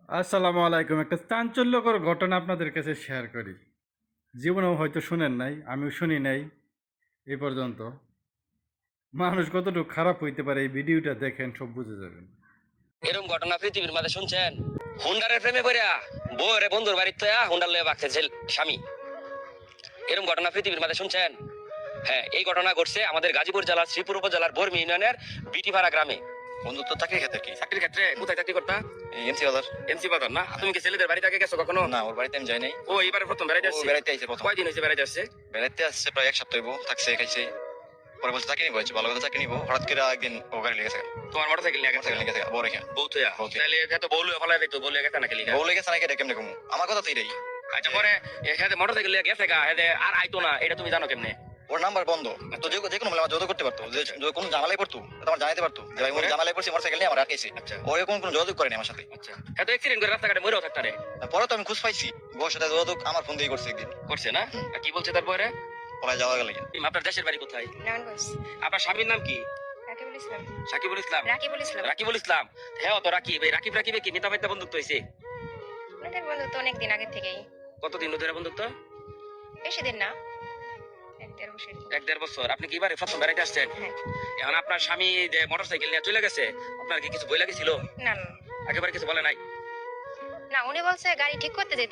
আসসালামু আলাইকুম। একটা চাঞ্চল্যকর ঘটনা আপনাদের কাছে শেয়ার করি। জীবনেও হয়তো শুনেন নাই, আমিও শুনি নাই এই পর্যন্ত। মানুষ কতটুকু খারাপ হইতে পারে এই ভিডিওটা দেখেন সব বুঝে যাবেন। এরকম ঘটনা পৃথিবীর মাঝে শুনছেন? হুন্ডারের প্রেমে পড়া বউরে বন্ধুর বাড়িতে থয়া হুন্ডার লয়ে বাগছে স্বামী। এরকম ঘটনা পৃথিবীর মাঝে শুনছেন? হ্যাঁ, এই ঘটনা ঘটছে আমাদের গাজীপুর জেলার শ্রীপুর উপজেলার বর্মি ইউনিয়নের বিটিপাড়া গ্রামে। বন্ধুত্ব চাকরির ক্ষেত্রে কি? চাকরির ক্ষেত্রে কোথায় চাকরি করতা? এমসি বাজার। এমসি বাজার না? তুমি কি ছেলেদের বাড়িতে আগে গেছো কখনো? না, ওর বাড়িতে আমি যাই নাই। ও এইবারে প্রথম বেড়াইতে ও আসছে? বেড়াইতে আইছে প্রথম। কয়দিন হয়েছে বেড়াইতে আসছে? বেড়াইতে আসছে প্রায় 1 সপ্তাহ হইব, থাকছে খাইছে। পরে বলছে চাকরি নিবো, ভালো কথা চাকরি নিবো। হঠাৎ করে একদিন ও গাড়ি লেগেছে। তোমার মোটরসাইকেল নিয়ে গেছে? মোটরসাইকেল লেগেছে বউ রেখে। বউ থয়া? বউ থুয়া। তাহলে এত বউ লয়ে ফলাই দিত, বউ লয়ে গেছে নাকি লিগা? বউ লেগেছে নাকি এটা কেমনে কমু? আমার কথা তো এটাই। আচ্ছা, পরে এখানে মোটরসাইকেল লিয়ে গেছে গা, হেদে আর আইতো না, এটা তুমি জানো কেমনে? ওর নাম্বার বন্ধ। তো যে কোনো মূল্যে আমার যোগাযোগ করতে পারতো। যে কোনো ঝামেলায় পড়তো তো আমার জানাইতে পারতো যে ভাই আমি ঝামেলায় পড়ছি, মোটরসাইকেল নিয়ে আমার আটকেছে। আচ্ছা ও এরকম কোনো যোগাযোগ করেনি আমার সাথে। আচ্ছা, এত অ্যাক্সিডেন্ট করে রাস্তাঘাটে মরেও থাকতা রে? পরে তো আমি খুঁজ পাইছি বউর সাথে যোগাযোগ আমার ফোন দিয়ে করছে একদিন। করছে না? আর কি বলছে তারপরে? ওখানে যাওয়া গেলে আপনার দেশের বাড়ি কোথায়? নারায়ণগঞ্জ। আপনার স্বামীর নাম কি? রাকিবুল ইসলাম। সাকিবুল ইসলাম? রাকিবুল ইসলাম। রাকিবুল ইসলাম। হ্যাঁ, তো রাকিব, এই রাকিব রাকিবে কি মিতা মিতা বন্ধুত্ব হয়েছে? আমাদের বন্ধুত্ব অনেক দিন আগে থেকেই। কতদিন ধরে বন্ধুত্ব? বেশি দিন না, 1-1.5 বছর। 1-1.5 বছর। আপনি কি এবারে প্রথম বেড়াইতে আসছেন? হ্যাঁ। এখন আপনার স্বামী যে মোটরসাইকেল নিয়ে চলে গেছে, আপনার কি কিছু বইলা গেছিল? না না একেবারে কিছু বলে নাই? না, উনি বলছে গাড়ি ঠিক করতে যেতে।